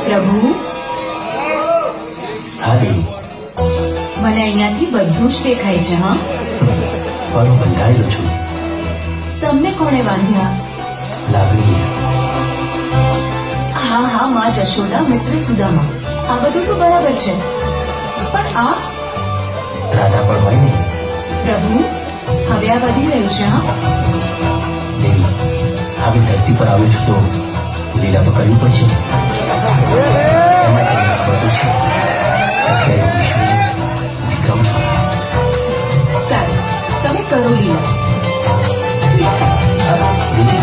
પ્રભુ, હા દેવી. મને અહીંયાથી બધું જ દેખાય છે. હા, પણ હું બંધાયેલો છું. તમને કોણે બાંધ્યા? લાગણી. હા હા, માં જશોદા, મિત્ર સુદામા, આ બધું તો બરાબર છે, પણ આ રાધા પણ હોય ને. પ્રભુ, હવે આ વધી રહ્યું છે. હા, દેવી, આવી ધરતી પર આવ્યો છું તો લીલા તો કરવી પડશે. એમાં તમને ખબર છે અત્યારે વિષ્ણુ વિક્રમ છું. સારું, તમે કરો લીલા. દેવી,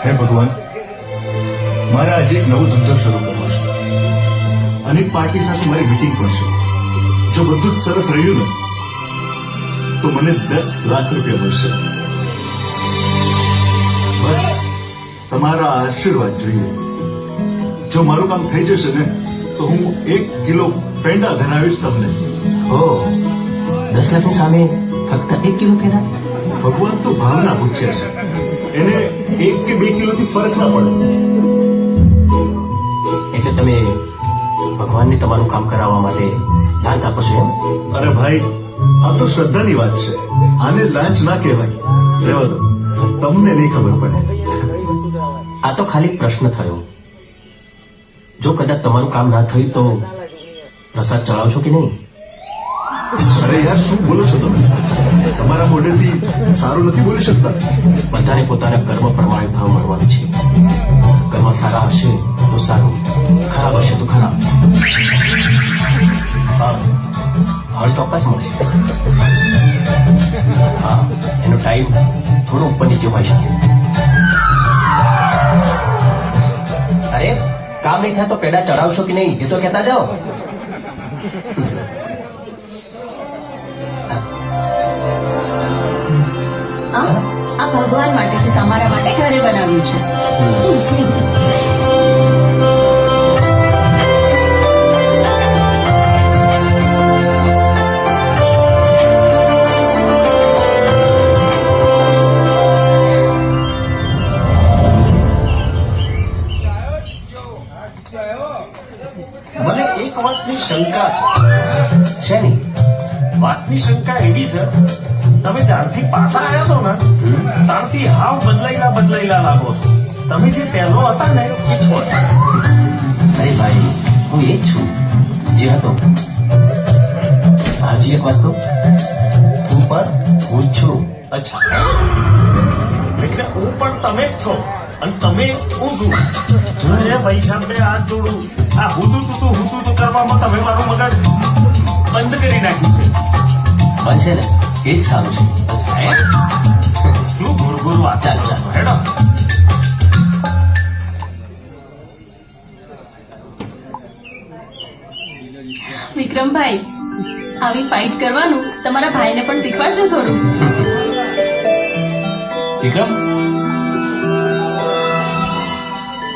હે ભગવાન, મારે આજે એક નવો ધંધો શરૂ કરવો છે. અનેક પાર્ટી સાથે મારી મીટિંગ પણ છે. જો બધું જ સરસ રહ્યું ને તો મને 10 લાખ રૂપિયા મળશે. બસ તમારા આશીર્વાદ જોઈએ. જો મારું કામ થઈ જશે ને તો હું 1 કિલો પેંડા ધરાવીશ તમને. ઓ 10 લાખની સામે ફક્ત 1 કિલો પેંડા? ભગવાન તો ભાવના ભૂખ્યા છે, એને 1 કે 2 કિલોથી ફરક ના પડે. એટલે તમે ભગવાનને તમારું કામ કરાવવા માટે લાંચ આપો છો એમ? અરે ભાઈ, આ તો શ્રદ્ધાની વાત છે. આને લાંચ ના કહેવાય. રહેવા દો, તમને નહીં ખબર પડે. આ તો ખાલી પ્રશ્ન થયો. જો કદાચ તમારું કામ ના થયું તો પ્રસાદ ચડાવશો કે નહીં? અરે યાર, શું બોલો છો તમે? તમારા મોઢેથી સારું નથી બોલી શકતા. બધાને પોતાના કર્મ પ્રમાણે ભાવ મળવાનો છે. કર્મ સારા હશે તો સારું, ખરાબ હશે તો ખરાબ. ફળ ચોક્કસ મળશે. હા, એનો ટાઈમ થોડો ઉપર નીચે હોઈ શકે. અરે કામ નહીં થાય તો પેડા ચડાવશો કે નહીં એ તો કહેતા જાઓ. આ ભગવાન માટે છે, તમારા માટે ઘરે બનાવ્યું છે. મને એક વાતની શંકા છે. શેની? વાતની શંકા એવી છે, તમે જ્યારથી પાછા આવ્યા છો ને ત્યારથી હાવ બદલાયેલા લાગો છો. તમે જે પહેલો હતા ને એ છો છો. અરે ભાઈ, હું એ જ છું જે હતો. હજી એક વાત કહું, હું પણ હું જ છું. અચ્છા, એટલે હું પણ તમે જ છો અને તમે હું છું. અરે ભાઈ સાહેબ, મેં હાથ જોડું. આ હુતું કરવામાં તમે મારું મગજ બંધ કરી નાખ્યું છે. બનશે ને એ જ સારું છે. શું ગુરગુર વાત ચાલ. હેડો. વિક્રમભાઈ, આવી ફાઇટ કરવાનું તમારા ભાઈને પણ શીખવાડજો થોડું. વિક્રમ,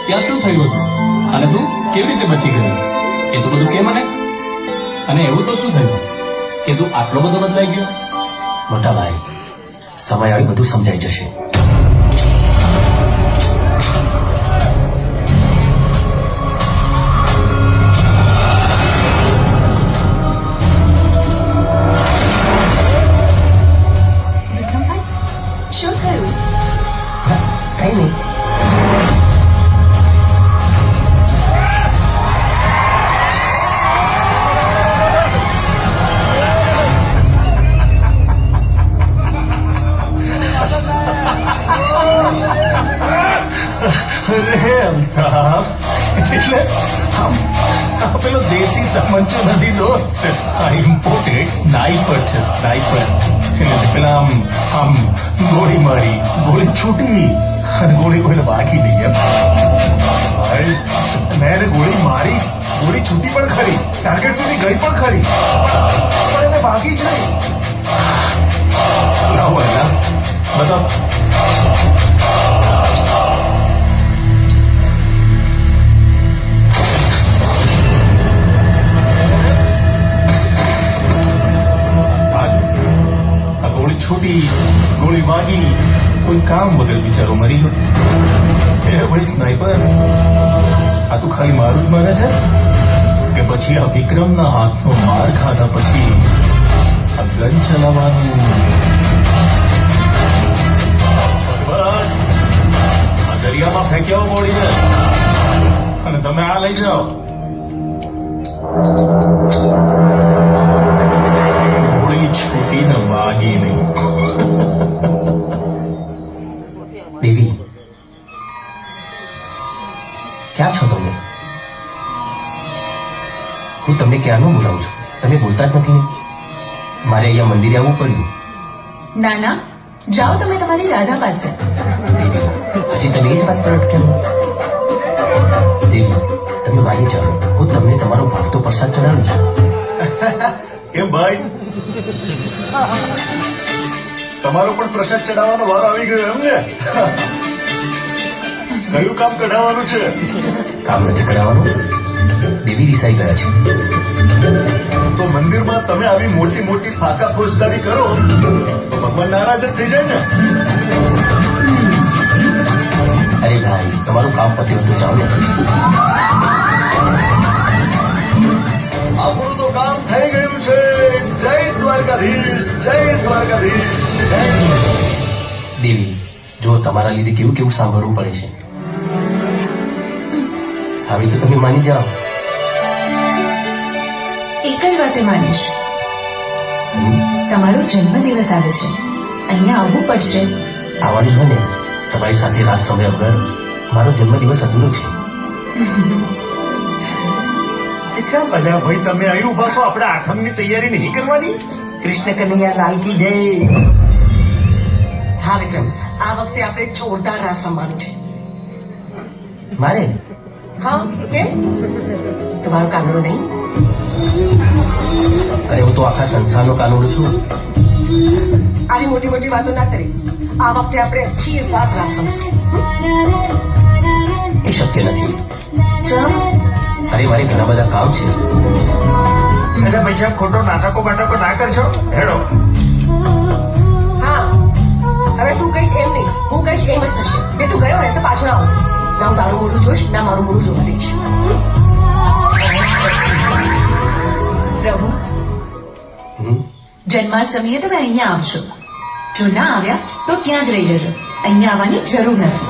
ત્યાં શું થયું હતું અને તું કેવી રીતે બચી ગયો એ તો બધું કે મને. અને એવું તો શું થયું કે તું આટલો બધો બદલાઈ ગયો? મોટા ભાઈ, સમય આવી બધું સમજાઈ જશે. વિક્રમભાઈ, શું થયું? કઈ નહીં. અરે અમિતાભ, એટલે આ પેલો દેશી તમંચો નથી દોસ્ત. આ ઇમ્પોર્ટેડ સ્નાઈપર છે, સ્નાઈપર. એટલે પેલા આમ ગોળી મારી, ગોળી છૂટી અને ગોળી કોઈને બાકી નહીં એમ. ભાઈ, મેં એને ગોળી મારી, ગોળી છૂટી પણ ખરી, ટાર્ગેટ સુધી ગઈ પણ ખરી, પણ એને બાકી જ નહીં. લાવો એના બતાવો. દિમાગી કોઈ કામ વગર બિચારો મરી ગયો. એ ભાઈ સ્નાઈપર, આ તું ખાલી મારું જ માને છે કે પછી આ વિક્રમના હાથનો માર ખાધા પછી આ ગન ચલાવવાનું? ભગવાન, આ દરિયામાં ફેંક્યાઓ મોડીને અને તમે આ લઈ જાઓ. ગોળી છૂટીને વાગી નહીં. દેવી, ક્યાં છો તમે? હું તમને ક્યાંનું બોલાવું છું, તમે બોલતા જ નથી. મારે અહીંયા મંદિરે આવવું પડ્યું. ના ના, જાઓ તમે તમારી રાધા પાસે. દેવી, હજી તમે એ જ વાત પર અટકેલું. દેવી, તમે માની જાઓ, હું તમને તમારો ભાગતો પ્રસાદ ચડાવું છું. કેમ ભાઈ, તમારો પણ પ્રસાદ ચડાવવાનો વારો આવી ગયો એમ ને? કયું કામ કઢાવવાનું છે? કામ નથી કરાવવાનું. દેવી રિસાઈ ગયા છે. તો મંદિરમાં તમે આવી મોટી મોટી ફાકા ફોજદારી કરો તો ભગવાન નારાજ જ થઈ જાય ને. અરે ભાઈ, તમારું કામ પત્યું તો જાઓ ને. આપણું તો કામ થઈ ગયું છે. જય દ્વારકાધીશ, જય દ્વારકાધીશ, જય દેવી, જો તમારા લીધે કેવું કેવું સાંભળવું પડે છે. હવે તો તમે માની જાઓ. એક જ વાતે માનીશ, તમારો જન્મદિવસ આવે છે, અહીંયા આવવું પડશે. આવવાનું જ ને. તમારી સાથે રાત રમ્યા વગર મારો જન્મદિવસ અધૂરો છે. વિક્રમ, અલ્યા ભાઈ તમે અહીં ઉભા છો, આપણે આઠમની તૈયારી નહીં કરવાની? કૃષ્ણ કનૈયા લાલ કી જય. હા વિક્રમ, આ વખતે આપણે જોરદાર રાસ રમવાનું છે. મારે હા, કેમ? તમારો કાનડો નહીં? અરે હું તો આખા સંસારનો કાનૂન છું. આવી મોટી મોટી વાતો ના કરીશ. આ વખતે આપણે આખી રાત રાસ રમશું. એ શક્ય નથી. ચલો. અરે મારે ઘણા બધા કામ છે. અરે ભાઈ સાહેબ, ખોટો નાટકો બાટકો ના કરશો. હેડો. હા, હવે તું કહીશ એમ નહીં, હું કહીશ એમ જ થશે. બે તું ગયો ને તો પાછો ના આવું. ના હું તારું મોઢું જોઈશ, ના મારું મોઢું જોવા દઈશ. પ્રભુ, હમ? જન્માષ્ટમીએ તમે અહીંયા આવશો. જો ના આવ્યા તો ત્યાં જ રહી જજો. અહીંયા આવવાની જરૂર નથી.